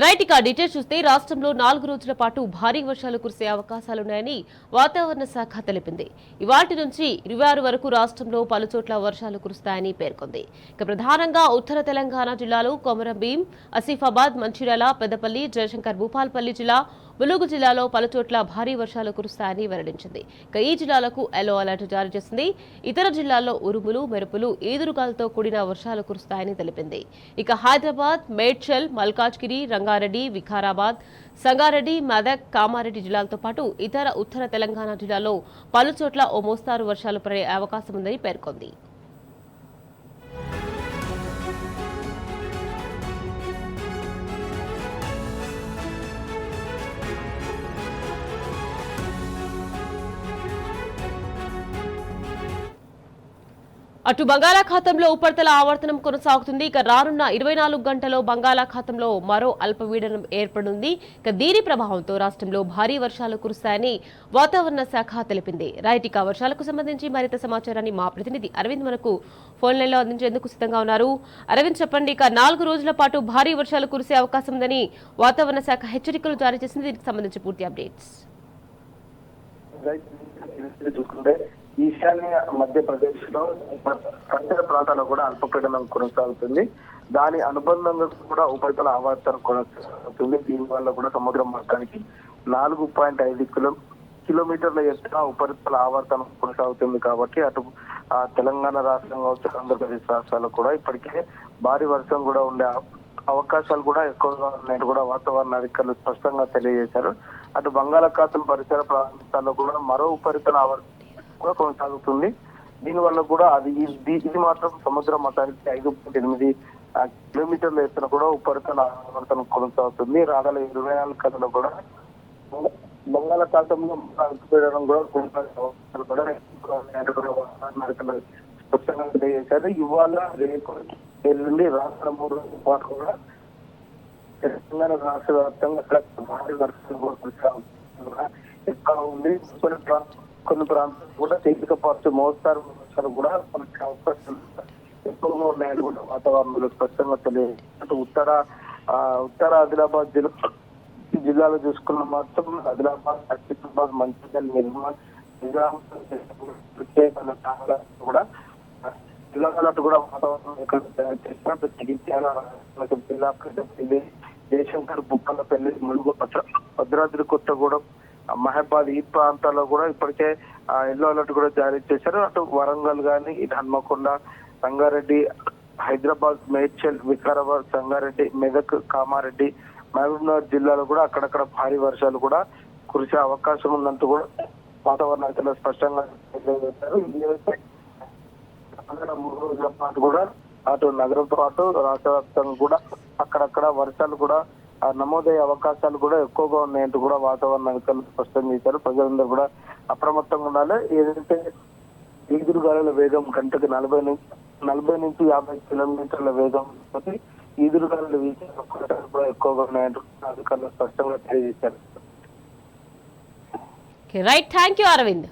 Right ఇక details చూస్తే రాష్ట్రంలో 4 రోజుల పాటు భారీ వర్షాలు కురిసే అవకాశాలున్నాయని వాతావరణ శాఖ తెలిపింది. ఇవాల్టి నుంచి 26 వరకు రాష్ట్రంలో పలుచోట్ల వర్షాలు కురుస్తాయని పేర్కొంది. ఇక ప్రధానంగా ఉత్తర తెలంగాణ జిల్లాలో కొమరంభీం, ఆసిఫాబాద్, మంచిర్యాల, పెద్దపల్లి, జయశంకర్ భూపాల్పల్లి జిల్లా, ములుగు జిల్లాలో పలుచోట్ల భారీ వర్షాలు కురుస్తాయని వెల్లడించింది. ఇక ఈ జిల్లాలకు ఎల్లో అలర్ట్ జారీ చేసింది. ఇతర జిల్లాల్లో ఉరుములు, మెరుపులు, ఈదురుగాలతో కూడిన వర్షాలు కురుస్తాయని తెలిపింది. ఇక హైదరాబాద్, మేడ్చల్, మల్కాజ్గిరి, రంగారెడ్డి, వికారాబాద్, సంగారెడ్డి, మెదక్, కామారెడ్డి జిల్లాలతో పాటు ఇతర ఉత్తర తెలంగాణ జిల్లాల్లో పలుచోట్ల ఓ మోస్తారు వర్షాలు పడే అవకాశం ఉందని పేర్కొంది. అటు బంగాళాఖాతంలో ఉపరితల ఆవర్తనం కొనసాగుతుంది. ఇక రానున్న 24 గంటల్లో బంగాళాఖాతంలో మరో అల్పపీడనం ఏర్పడింది. ఇక దీని ప్రభావంతో రాష్ట్రంలో భారీ వర్షాలు కురుస్తాయని వాతావరణ శాఖ తెలిపింది. రైట్ ఇక వర్షాలకు సంబంధించి మరింత సమాచారాన్ని మా ప్రతినిధి అరవింద్ మనకు ఫోన్ లైన్లో అందించేందుకు సిద్ధంగా ఉన్నారు. అరవింద్ చెప్పండి, ఇక 4 రోజుల పాటు భారీ వర్షాలు కురిసే అవకాశం ఉందని వాతావరణ శాఖ హెచ్చరికలు జారీ చేసింది. దీనికి సంబంధించి పూర్తి అప్డేట్స్. ఈశాన్య మధ్యప్రదేశ్ లో పరిసర ప్రాంతాల్లో కూడా అల్పపీడనం కొనసాగుతుంది. దాని అనుబంధంగా కూడా ఉపరితల ఆవర్తనం కొనసాగుతుంది. దీనివల్ల కూడా సముద్ర మట్టానికి 4.5 కిలోమీటర్ల ఎత్తున ఉపరితల ఆవర్తనం కొనసాగుతుంది. కాబట్టి అటు తెలంగాణ రాష్ట్రం కావచ్చు, ఆంధ్రప్రదేశ్ రాష్ట్రాల్లో కూడా ఇప్పటికే భారీ వర్షం కూడా ఉండే అవకాశాలు కూడా ఎక్కువగా ఉన్నాయని కూడా వాతావరణ అధికారులు స్పష్టంగా తెలియజేశారు. అటు బంగాళాఖాతం పరిసర ప్రాంతాల్లో కూడా మరో ఉపరితల ఆవర్తనం కూడా కొనసాగుతుంది. దీనివల్ల కూడా ఇది మాత్రం సముద్ర మట్టానికి 5.8 కిలోమీటర్ల ఎత్తున కూడా ఉపరితల ఆవర్తనం కొనసాగుతుంది. రాగల 24 గంటల్లో కూడా బంగాళాఖాతంలో అల్పపీడనం కూడా స్పష్టంగా తెలియజేశారు. ఇవాళ రేపు ఎల్లుండి రాష్ట్ర 3 రోజుల పాటు కూడా తెలంగాణ రాష్ట్ర వ్యాప్తంగా భారీ వర్షాలు కూడా ఎక్కువ ఉంది. కొన్ని ప్రాంతాలు కూడా తేలికపాటు మోస్తారు వర్షాలు కూడా మనకి అవకాశం ఎక్కువగా ఉన్నాయని కూడా వాతావరణంలో స్పష్టంగా తెలియదు. ఉత్తర ఆదిలాబాద్ జిల్లాలో చూసుకున్న మాత్రం ఆదిలాబాద్, ఆసిఫాబాద్, మంచిర్యాల, నిర్మల్, కూడా జిల్లాలట్టు కూడా వాతావరణం జిల్లా జయశంకర్ భూపాల్పల్లి, ములుగు, భద్రాద్రి కొత్తగూడెం, మహబాద్ ఈ ప్రాంతాల్లో కూడా ఇప్పటికే ఎల్లో అలర్ట్ కూడా జారీ చేశారు. అటు వరంగల్ గాని, ఇటు హన్మకొండ, రంగారెడ్డి, హైదరాబాద్, మేడ్చల్, వికారాబాద్, సంగారెడ్డి, మెదక్, కామారెడ్డి, మహబూబ్నగర్ జిల్లాలో కూడా అక్కడక్కడ భారీ వర్షాలు కూడా కురిసే అవకాశం ఉన్నట్టు కూడా వాతావరణ అధికారులు స్పష్టంగా తెలియజేశారు. 3 రోజుల పాటు కూడా అటు నగరంతో పాటు రాష్ట్ర వ్యాప్తంగా కూడా అక్కడక్కడ వర్షాలు కూడా నమోదయ్యే అవకాశాలు కూడా ఎక్కువగా ఉన్నాయంటూ కూడా వాతావరణ అధికారులు స్పష్టం చేశారు. ప్రజలందరూ కూడా అప్రమత్తంగా ఉండాలి. ఏదైతే ఈదురుగాలుల వేగం గంటకు 40 నుంచి 50 కిలోమీటర్ల వేగం ఈదురుగాలులు వీచే అవకాశాలు కూడా ఎక్కువగా ఉన్నాయంటూ అధికారులు స్పష్టంగా తెలియజేశారు. Right, thank you Arvind.